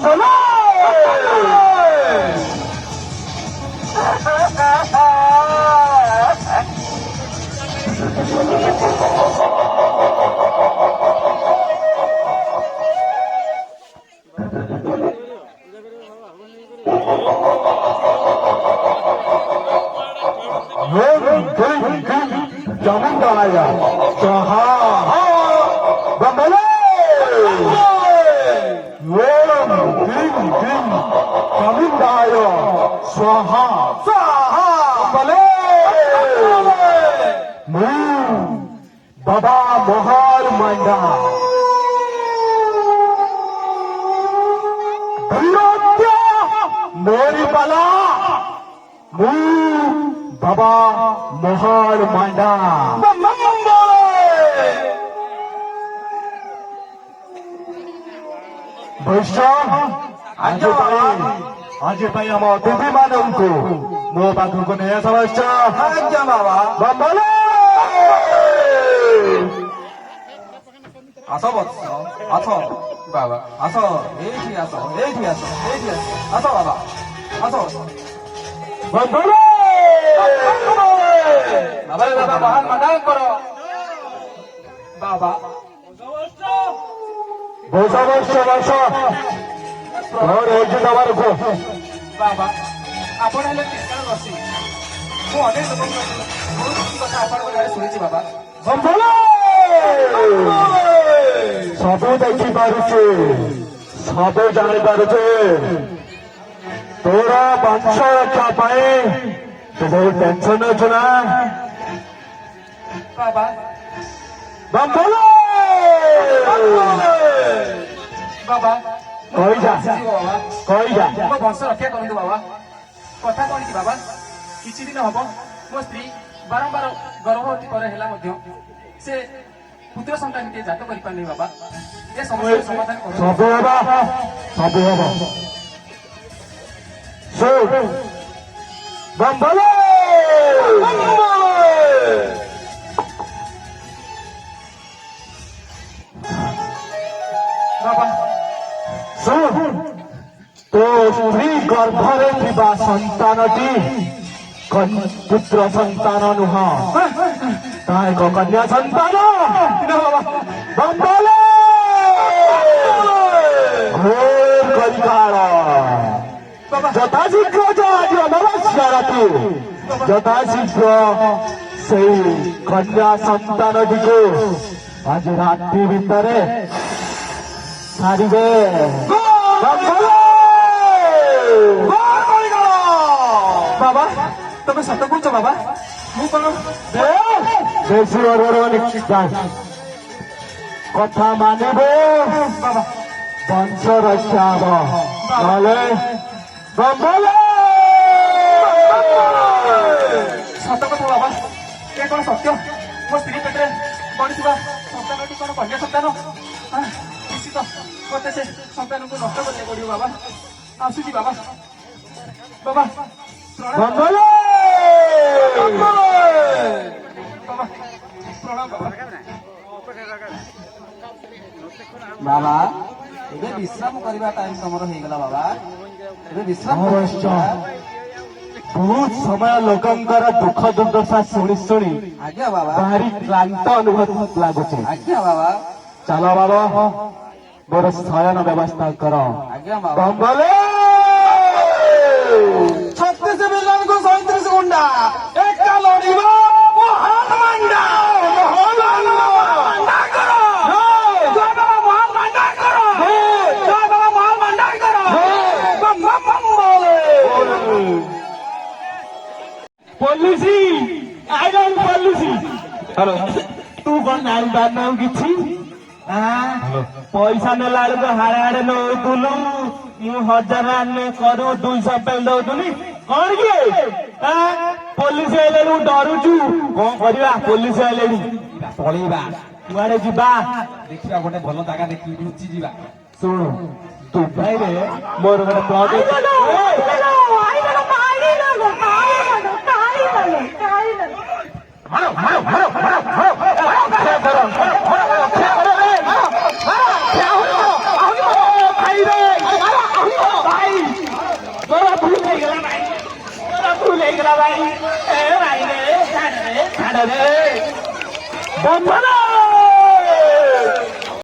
बंदलो जमींदाया स्वाहा बंदलो जमींदाय स्वाहा स्वाहा बंदलो बाबा मोहर मांडा मोरी बाला बाबा मोहर मांडा वैष्णव आज आम अतिथि मानक मो पाखक नहीं समस्या आज्ञा बाबा बंदलो आस बत्स आस बाबा आस एठी आस एठी आस एठी आस बाबा आस बंदलो बाबा बाबा महान मना करो बाबा बस बस बस और एक नंबर को बाबा आपण हेले केतन बसी मु अनेक लोक बहुत कथा आपण बारे सुनिछि बाबा बंदलो सब देखी पारुचे सब जानी पारुचे तोरा वंश रक्षा पाए तो बहुत टेंशन अच्छे ना बाबा बंदलो बाबा कही जा बाबा कही जा मो वंश रक्षा करंतु बाबा कथा कोन कि बाबा किछि दिन हबो मो स्त्री बारंबार गर्भवती पर हेला मध्य से पुत्र संतान के जात करि पानी बाबा ये समस्या समाधान करो सब हबा सो बंदलो बाबा सुन तो स्त्री गर्भरे थिबा संतानटी पुत्र संतान नुह ता एक कन्या संतान बंदलो घोर कलिकाल যথা শীঘ্র আজ অমাবস্যা রাতে যথা শীঘ্র সেই কন্যা সন্তানটিকে আজ রাত্রি ভিতরে ছাড়িবে बाबा তুমি সত্য কইছো বাবা মু কোন বেশি কথা মানিব বাবা বংশ রক্ষা হব নহলে बंदलो सत कथा बाबा ये कौन सत्य मो स्त्री पेटे बढ़ुवा सन्तान कौन कन्या सन्तान निश्चित मत से सन्तान को नष्ट करने पड़ो बाबा आसुची बाबा बाबा बंदलो बाबा प्रणाम बाबा ये विश्राम करवा टाइम तुमर हो गला बाबा ये विश्राम बहुत समय लोकंकर दुख दुर्दशा शुणी शुणी आज्ञा बाबा भारी क्लांत अनुभव लगुचे आज्ञा बाबा चलो बाबा मोर शयन व्यवस्था कर आज्ञा बाबा बंदलो 36 बिलियन को 37 गुंडा एक लड़िबा महान मांडा मांडा करो महान मांडा करो महान मांडा करो पॉलिसी आइरन पॉलिसी हेलो तू कौन नाम बात नाम किछि पैसा नेला बेलू हाड़े हाड़े नौलु मु 1000 करू 200 पे दौनी कौन किए पुलिस आइले डरुचु कौन करवा पुलिस आइले पलैबा कुआड़े जीवा देखिबा गोटे भल जागा देखि रुचि जीवा शुणु दुबई रे मोर गोटे प्रोजेक्ट रे बंधन